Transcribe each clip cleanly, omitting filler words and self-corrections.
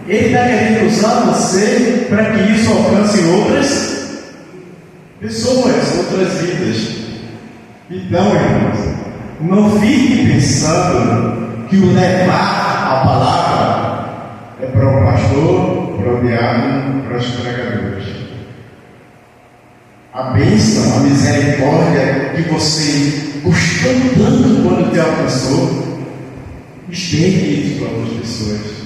Ele está querendo usar você para que isso alcance outras pessoas, outras vidas. Então, irmãos, não fique pensando que o levar a palavra é para o pastor, para o diácono, para os pregadores. A bênção, a misericórdia que você gostou tanto quando te alcançou, estende isso para outras pessoas.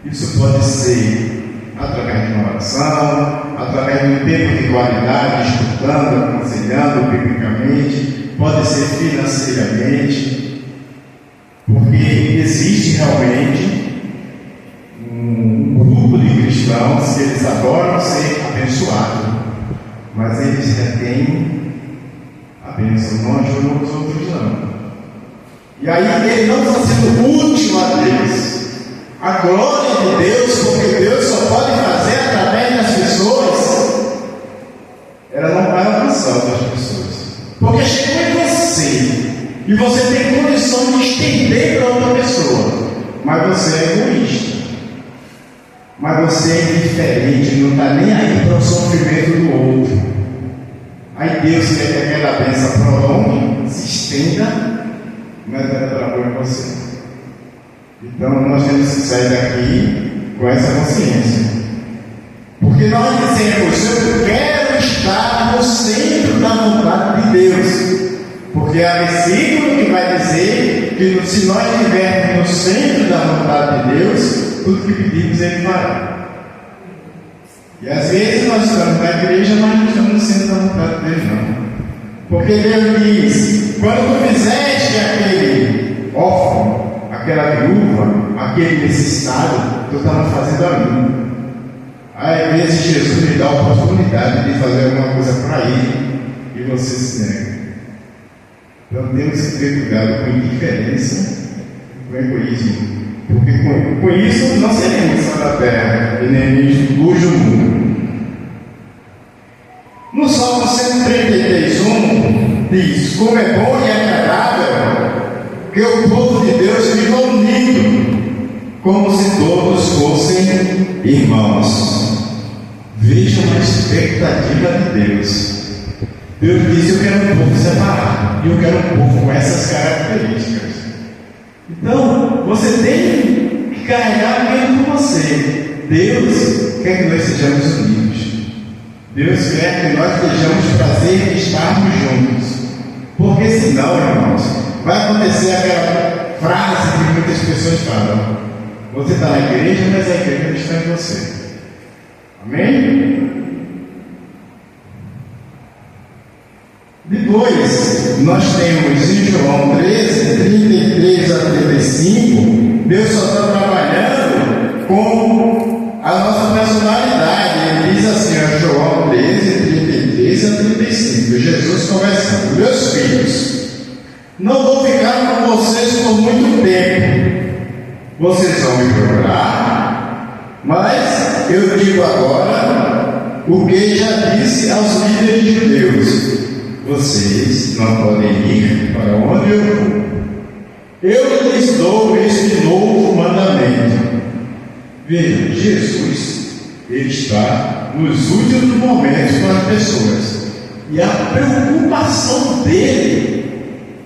Isso pode ser através de uma oração, através de um tempo de qualidade, escutando, aconselhando biblicamente, pode ser financeiramente, porque existe realmente um grupo de cristãos que eles adoram ser abençoados, mas eles retêm a bênção, não ajudam os outros não. E aí ele não está sendo útil a Deus. A glória de Deus, porque Deus só pode fazer através das pessoas, ela não vai alcançar outras pessoas, porque chegou em você, e você tem condição de estender para outra pessoa, mas você é egoísta, mas você é indiferente, não está nem aí para o sofrimento do outro. Aí Deus quer que aquela bênção prolongue, se estenda, mas ela trabalha em você. Então nós temos que sair daqui com essa consciência, porque nós dizemos: eu quero estar no centro da vontade de Deus, porque há versículo que vai dizer que se nós estivermos no centro da vontade de Deus, tudo que pedimos Ele fará. E às vezes nós estamos na igreja, mas não estamos no centro da vontade de Deus não, porque Deus diz: quando tu fizeste aquele órfão, aquela viúva, aquele necessitado, tu estava fazendo a mim. Às vezes Jesus lhe dá a oportunidade de fazer alguma coisa para ele e você se nega. Então temos que ter cuidado com indiferença e com egoísmo, porque com isso não seremos só da terra e nem luz do mundo. No Salmo 133:1 diz: como é bom e agradável que o povo de Deus viva unido, como se todos fossem irmãos. Vejam a expectativa de Deus. Deus diz: eu quero um povo separado, e eu quero um povo com essas características. Então, você tem que carregar dentro de você. Deus quer que nós sejamos unidos. Deus quer que nós tenhamos prazer de estarmos juntos. Porque senão, irmãos, vai acontecer aquela frase que muitas pessoas falam: você está na igreja, mas a igreja não está em você. Amém? Depois, nós temos em João 13, 33 a 35, Deus só está trabalhando com a nossa personalidade. Ele diz assim, João 13, 33 a 35, Jesus conversando: meus filhos, não vou ficar com vocês por muito tempo. Vocês vão me procurar, mas eu digo agora o que já disse aos líderes judeus: vocês não podem ir para onde eu vou. Eu lhes dou este novo mandamento. Veja, Jesus, Ele está nos últimos momentos com as pessoas. E a preocupação dele,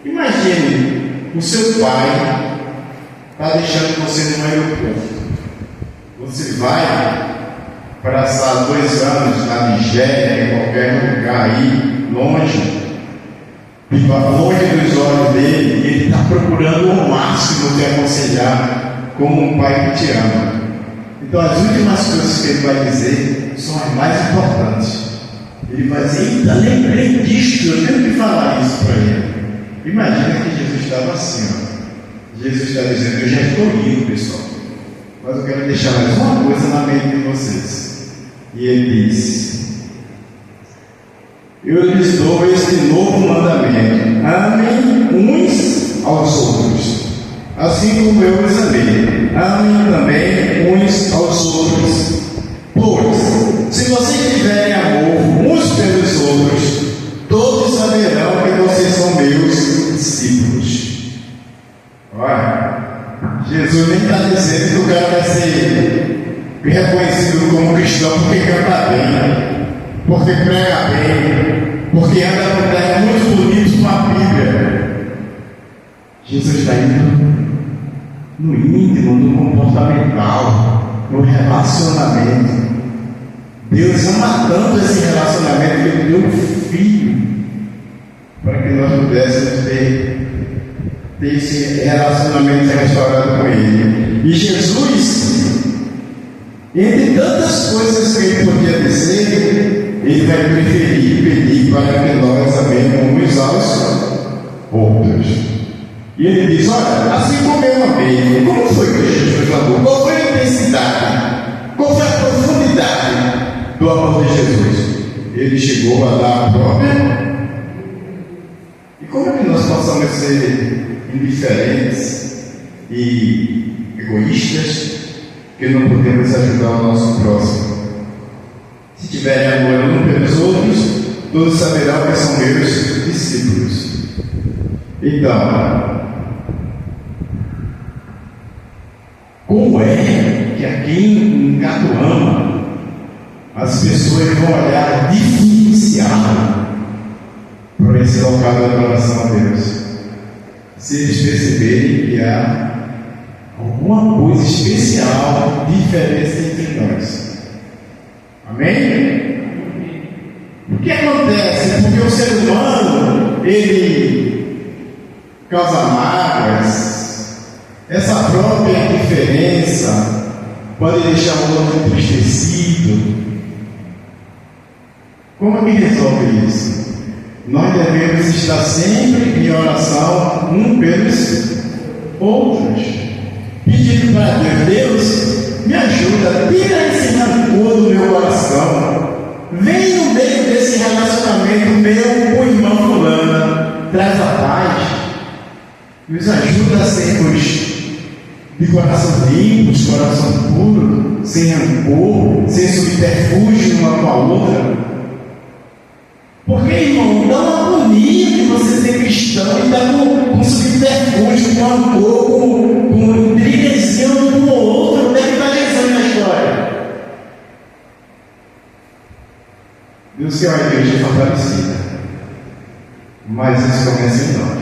imagine, o seu pai está deixando você no aeroporto. Você vai passar 2 anos na Nigéria, em qualquer lugar aí, longe dos olhos dele, e ele está procurando ao máximo te aconselhar como um pai que te ama. Então as últimas coisas que ele vai dizer são as mais importantes. Ele vai dizer: eita, lembrei disto, eu tenho que falar isso para ele. Imagina que Jesus estava assim, ó. Jesus está dizendo: eu já estou indo, pessoal, mas eu quero deixar mais uma coisa na mente de vocês. E ele diz: eu lhes dou este novo mandamento: amem uns aos outros, assim como eu os amei. Amem também uns aos outros. Pois, se vocês tiverem amor uns pelos outros, todos saberão que vocês são meus discípulos. Olha, Jesus nem está dizendo que o cara vai ser reconhecido como cristão porque canta bem, porque prega bem, porque anda com terras muito bonitos com a Bíblia. Jesus está indo no íntimo, no comportamental, no relacionamento. Deus ama tanto esse relacionamento que Ele deu um filho para que nós pudéssemos ter esse relacionamento restaurado com Ele. E Jesus, entre tantas coisas que Ele podia dizer, Ele vai preferir pedir para que nós amemos uns aos outros. E Ele diz: olha, assim como eu amei, como foi que Jesus amou? Qual foi a intensidade? Qual foi a profundidade do amor de Jesus? Ele chegou a dar a própria. E como é que nós possamos ser indiferentes e egoístas que não podemos ajudar o nosso próximo? Se tiverem amor um pelos outros, todos saberão que são meus discípulos. Então, como é que a quem Cato ama, as pessoas vão olhar diferenciado para esse local de adoração a Deus? Se eles perceberem que há alguma coisa especial, diferença entre nós. Amém? O que acontece? Porque o ser humano, ele causa mágoas. Essa própria diferença pode deixar o outro entristecido. Como que resolve isso? Nós devemos estar sempre em oração um pelos outros, pedindo para Deus: Deus, me ajuda, tira esse rancor do meu coração, vem no meio desse relacionamento meu com o irmão fulano, traz a paz, nos ajuda a sermos de coração limpo, de coração puro, sem rancor, sem subterfúgio uma com a outra. Porque, irmão, dá uma agonia de você ser cristão e estar com subterfúgio, com rancor, com brigazinha um com o outro. Onde é que está Jesus na história? Deus quer uma igreja fortalecida, mas isso começa em nós.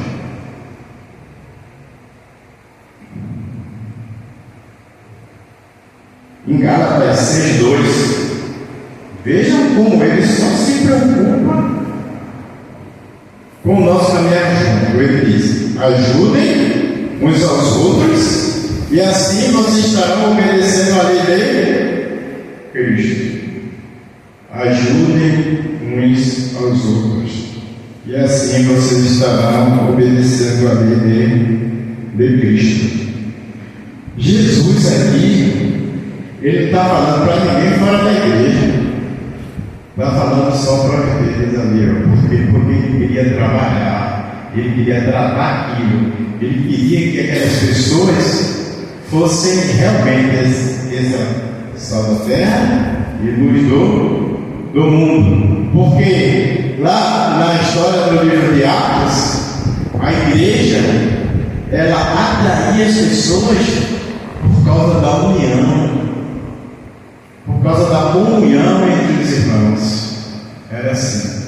Em Gálatas 6:2, vejam como ele só se preocupa com o nosso caminhar junto. Ele diz: ajudem uns aos outros, e assim vocês estarão obedecendo a lei de Cristo. Ajudem uns aos outros, e assim vocês estarão obedecendo a lei de Cristo. Jesus aqui, Ele está falando para ninguém fora da igreja. Está falando só para eles ali, porque ele queria trabalhar, ele queria tratar aquilo, ele queria que aquelas pessoas fossem realmente essa sal da terra e luz do mundo. Porque lá na história do livro de Atos, a igreja, ela atraía as pessoas por causa da união, por causa da comunhão entre os irmãos. Era assim.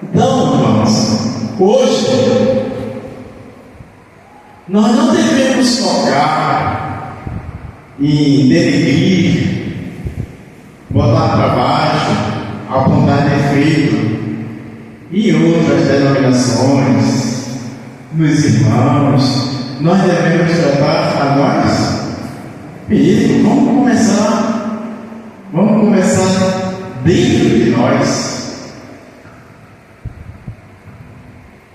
Então, irmãos, hoje nós não devemos focar em denegrir, botar para baixo, apontar defeito em outras denominações, nos irmãos. Nós devemos tratar a nós mesmo. Vamos começar dentro de nós.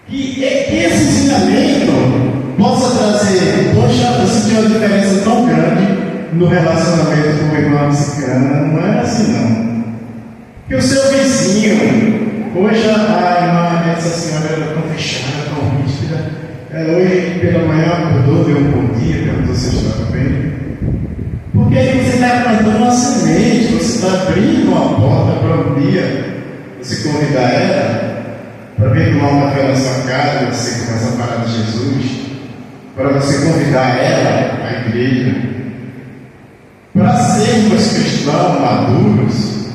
Que esse ensinamento possa trazer: poxa, eu senti uma diferença tão grande no relacionamento com o irmão mexicano. Não era assim, não. Que o seu vizinho, poxa, a irmã, essa senhora era tão fechada, tão rígida. Hoje pela manhã acordou, deu um bom dia, perguntou se estava bem. Porque aí você está plantando uma semente, você está abrindo uma porta para um dia você convidar ela para vir tomar um café na sua casa, você começar a falar de Jesus, para você convidar ela à igreja, para ser cristãos maduros,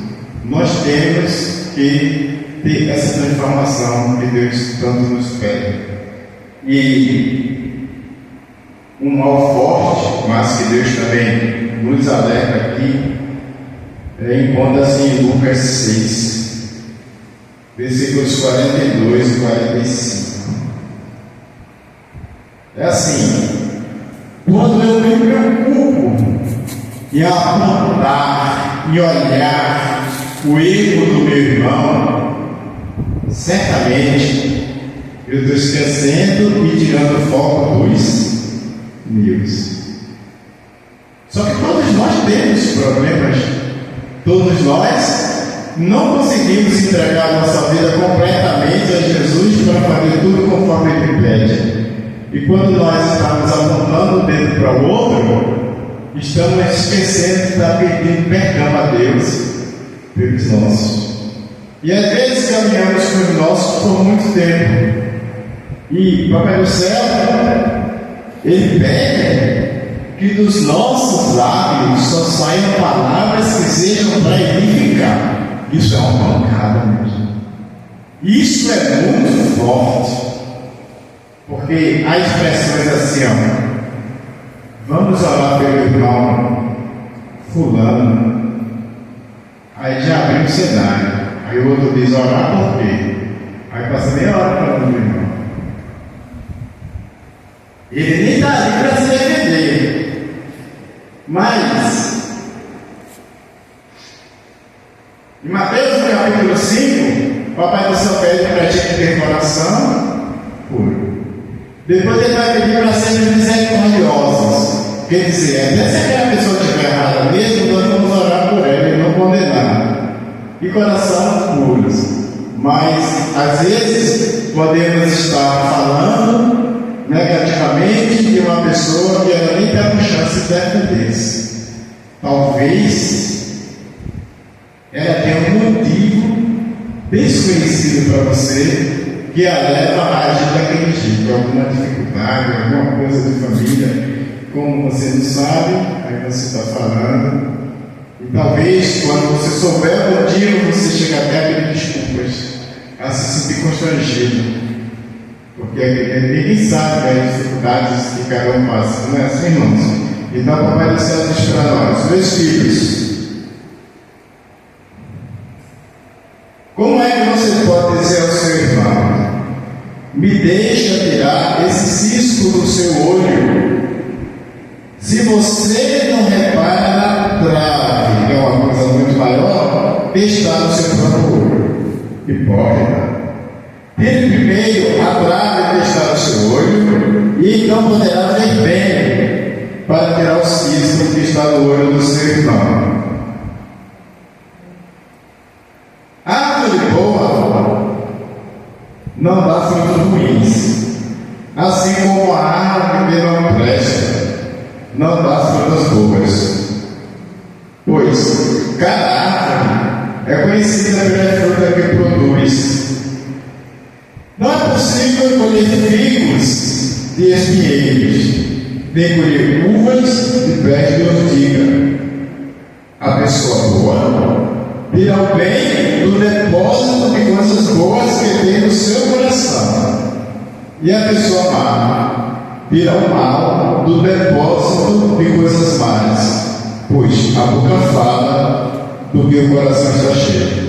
nós temos que ter essa transformação que Deus tanto nos pede. E um mal forte, mas que Deus também nos alerta aqui, encontra-se em Lucas 6, versículos 42 e 45. É assim: quando eu me preocupo em apontar e olhar o erro do meu irmão, certamente eu estou esquecendo e tirando o foco dos meus. Só que todos nós temos problemas, todos nós não conseguimos entregar a nossa vida completamente a Jesus para fazer tudo conforme Ele pede. E quando nós estamos apontando o dedo para o outro, estamos esquecendo de estar pedindo perdão a Deus pelos nossos. E às vezes caminhamos com os nossos por muito tempo. E Papai do Céu, Ele pede que dos nossos lábios só saiam palavras que sejam para edificar. Isso é uma pancada mesmo. Isso é muito forte. Porque há expressões assim, vamos orar pelo irmão fulano. Aí já abriu o cenário. Aí o outro diz, orar por quê? Aí passa meia hora falando do irmão. Ele nem está ali para se defender. Mas em Mateus no capítulo 5, o Papai do Céu pede para a gente ter coração puro. Depois ele vai pedir para sermos misericordiosos. Quer dizer, até se aquela pessoa estiver errada mesmo, nós vamos orar por ela e não condenar. E coração puros. Mas às vezes podemos estar falando negativamente de uma pessoa que ela nem está com chance de defender-se. Talvez ela tenha um motivo desconhecido para você que a leva a agir daquele jeito, alguma dificuldade, alguma coisa de família, como você não sabe, aí você está falando, e talvez quando você souber o motivo, você chega até a pedir desculpas, a se sentir constrangido, porque ninguém sabe as dificuldades que cada um passa, não é assim, irmãos? Então, o Papai do Céu diz para nós, meus filhos, como é que você pode dizer ao seu irmão, me deixa tirar esse cisco do seu olho, se você não repara na trave, que é uma coisa muito maior, que está no seu próprio olho? Hipócrita. Tire primeiro a trave que está no seu olho, e então poderá ver bem para tirar o cisco que está no olho do seu irmão. Árvore boa não dá frutos ruins, assim como a árvore que não presta não dá frutas boas. Pois cada árvore é conhecida pela fruta que produz. Não é possível colher figos de espinheiros, nem colher uvas de pés de ortiga. A pessoa boa tira o bem do depósito de coisas boas que tem no seu coração, e a pessoa má tira o mal do depósito de coisas más, pois a boca fala do que o coração está cheio.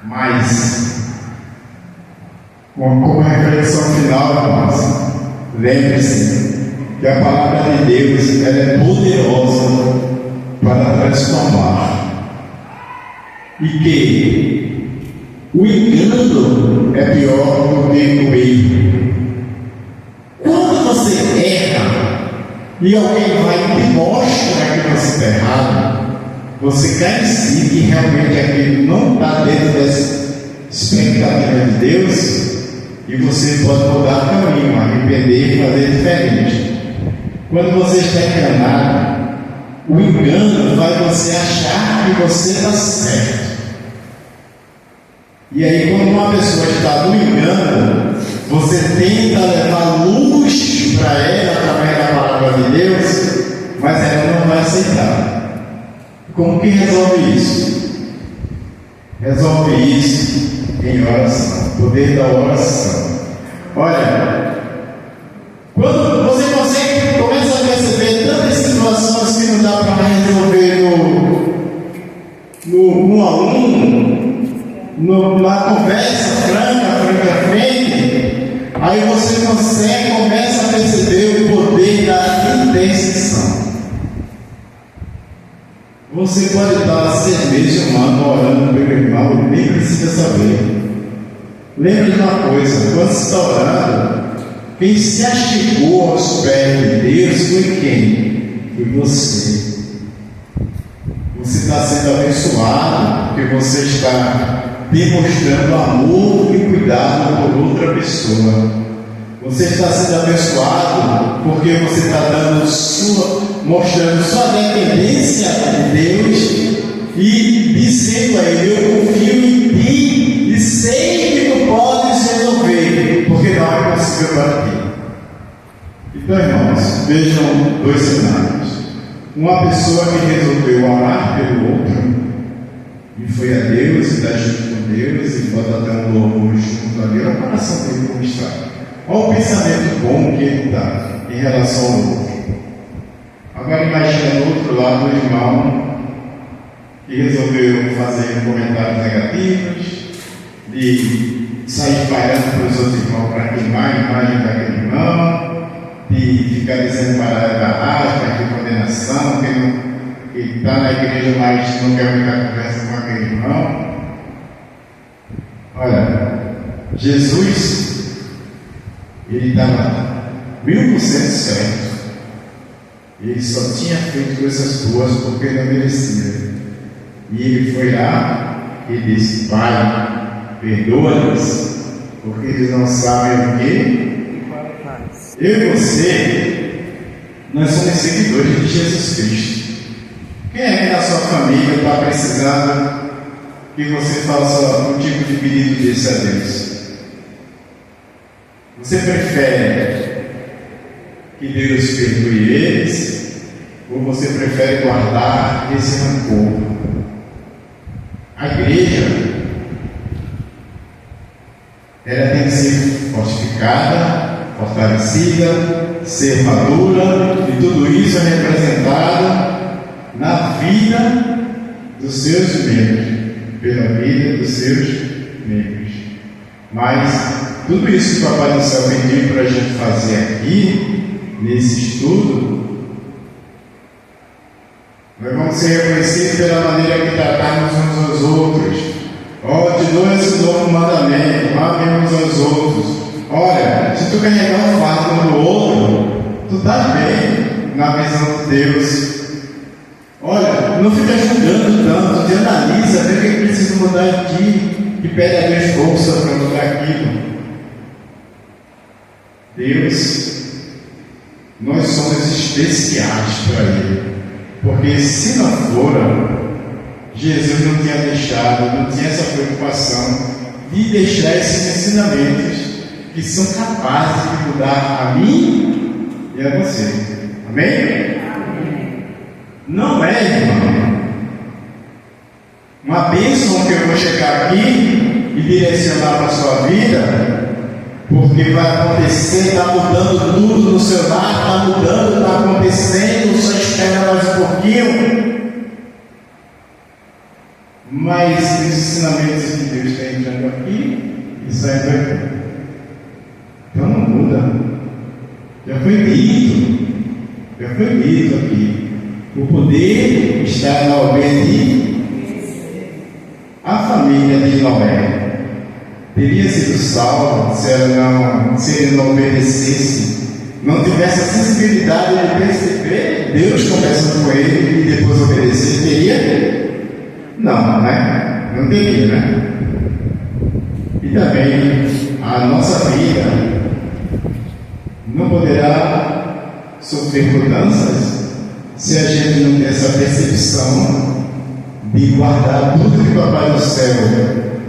Mas, como reflexão final, irmãos, lembre-se que a palavra de Deus ela é poderosa para transformar. E que o engano é pior do que o erro. Quando você erra e alguém vai e te mostra que você está errado, você cai em si que realmente aquilo não está dentro dessa expectativa de Deus, e você pode mudar o caminho, arrepender e fazer diferente. Quando você está enganado, o engano vai você achar que você está certo. E aí, quando uma pessoa está no engano, você tenta levar luz para ela através da palavra de Deus, mas ela não vai aceitar. Como que resolve isso? Resolve isso em oração, poder da oração. Olha, quando você começa a perceber tantas situações que não dá para resolver no 1 a 1, na conversa francamente, aí você começa a perceber o poder da intercessão. Você pode estar 6 meses orando pelo irmão, nem precisa saber. Lembre de uma coisa: quando você está orando, quem se achegou aos pés de Deus foi quem? Foi você. Você está sendo abençoado porque você está demonstrando amor e cuidado por outra pessoa. Você está sendo abençoado porque você está mostrando sua dependência de Deus e dizendo a Ele: eu confio em Ti e sei que Tu podes resolver, porque não é possível para Ti. Então, irmãos, vejam 2 cenários. Uma pessoa que resolveu orar pelo outro e foi a Deus e está junto com Deus e bota até um louvor junto a Deus, o coração dele como está. Olha o pensamento bom que ele dá em relação ao outro. Agora imagina do outro lado o irmão que resolveu fazer comentários negativos, de sair parando para os outros irmãos para queimar a imagem daquele irmão, de ficar dizendo para da raiva, de condenação, que está na igreja, mas não quer muita conversa com aquele irmão. Olha, Jesus, ele estava 1000% certo. Ele só tinha feito coisas boas porque não merecia. E ele foi lá e disse: Pai, perdoa-lhes, porque eles não sabem o que. Eu e você, nós somos seguidores de Jesus Cristo. Quem é que na sua família está precisando que você faça um tipo de pedido desse a Deus? Você prefere que Deus perdoe eles, ou você prefere guardar esse rancor? A igreja, ela tem que ser fortificada, fortalecida, ser madura, e tudo isso é representado na vida dos seus membros, pela vida dos seus membros. Mas tudo isso que o Papai do Céu pediu para a gente fazer aqui, nesse estudo, nós vamos ser reconhecidos pela maneira que tratamos uns aos outros. Te dou esse novo mandamento: amemos aos outros. Olha, se tu carregar um fardo no outro, tu está bem na visão de Deus. Olha, não fica julgando tanto, te analisa, vê o que precisa mudar em ti, e pede a Deus força para mudar aquilo. Deus, nós somos especiais para Ele, porque se não for, Jesus não tinha deixado, não tinha essa preocupação de deixar esses ensinamentos que são capazes de mudar a mim e a você. Amém? Não é, irmão, uma bênção que eu vou chegar aqui e direcionar para a sua vida, porque vai acontecer, está mudando tudo no seu lar, está mudando, está acontecendo, só espera mais um pouquinho. Mas os ensinamentos que Deus está entrando aqui e saindo aqui, então não muda. Já foi dito aqui. O poder está na obediência. A família de Noé teria sido salva se ele não obedecesse, não tivesse a sensibilidade de perceber Deus conversando com ele e depois obedecer. Teria? Não, né? Não teria, né? E também a nossa vida não poderá sofrer mudanças se a gente não tem essa percepção de guardar tudo que o Papai do Céu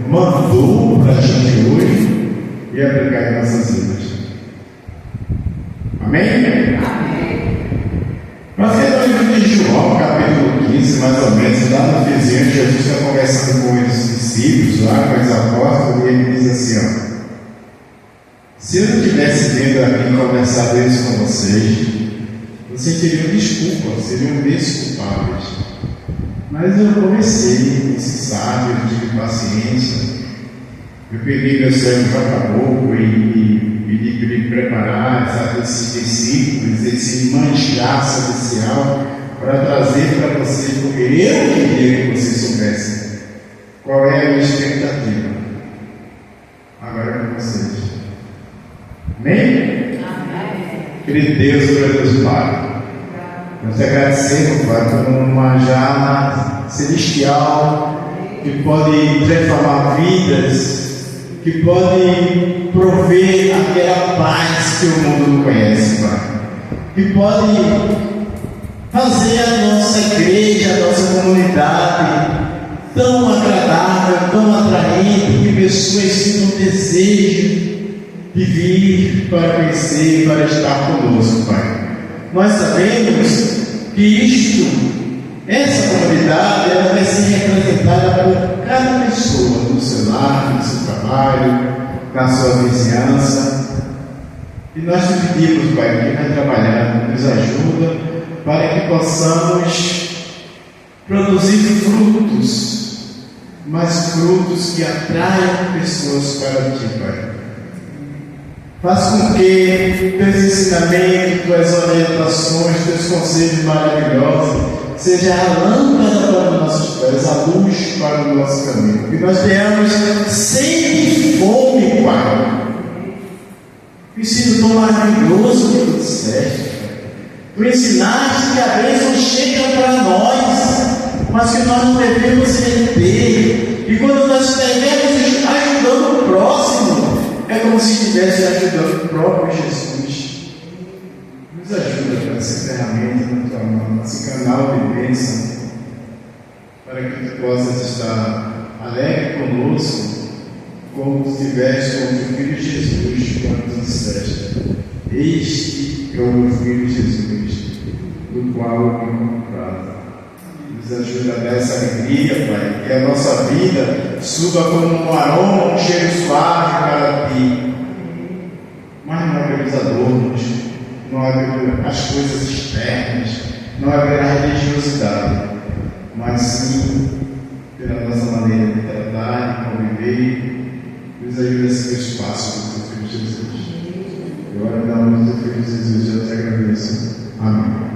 mandou para a gente hoje e aplicar em nossas vidas. Amém? Amém. Nós temos o livro de João, capítulo 15, 15, mais ou menos, lá no finzinho, Jesus está conversando com os discípulos, lá com os apóstolos, e ele diz assim, ó: se eu não tivesse vindo aqui conversar isso com vocês, vocês teriam desculpa, seriam desculpáveis. Mas eu comecei, esse sábio, eu tive paciência. Eu peguei meu servo Jacaboco e pedi para ele preparar, sabe, esses discípulos, esse manjar celestial, para trazer para vocês, porque eu queria que vocês soubessem qual é a minha expectativa. Agora é com vocês. Amém? Querido Deus, glória a Deus Pai. Nós agradecemos, Pai, por um manjar celestial que pode transformar vidas, que pode prover aquela paz que o mundo não conhece, Pai. Que pode fazer a nossa igreja, a nossa comunidade tão agradável, tão atraente, que pessoas sintam desejo de vir para conhecer, para estar conosco, Pai. Nós sabemos que essa comunidade, ela vai ser representada por cada pessoa, no seu lar, no seu trabalho, na sua vizinhança. E nós te pedimos, Pai, que vai trabalhando, nos ajuda para que possamos produzir frutos, mas frutos que atraiam pessoas para ti, Pai. Faz com que teus ensinamentos, tuas orientações, teus conselhos maravilhosos seja a lâmpada para os nossos pés, a luz para o nosso caminho. Que nós tenhamos sempre fome, Pai. Que ensino tão maravilhoso que tu disseste. Tu ensinaste que a bênção chega para nós, mas que nós não devemos reter. E quando nós estivermos ajudando o próximo, é como se estivesse ajudando o próprio Jesus. Nos ajuda com essa ferramenta na tua mão, esse canal de bênção, para que tu possas estar alegre conosco, como tu estiveste com o teu filho Jesus, quando tu disseste: este é o meu filho Jesus, do qual eu me comprado. Nos ajuda a dar essa alegria, Pai, que a nossa vida suba como um aroma, um cheiro suave para ti. Mas não é pelos adornos, não é pelas coisas externas, não é pela religiosidade, mas sim pela nossa maneira de tratar, de conviver. Nos ajuda a seguir os passos do teu filho Jesus. Eu oro em nome do teu filho Jesus, eu te agradeço. Amém.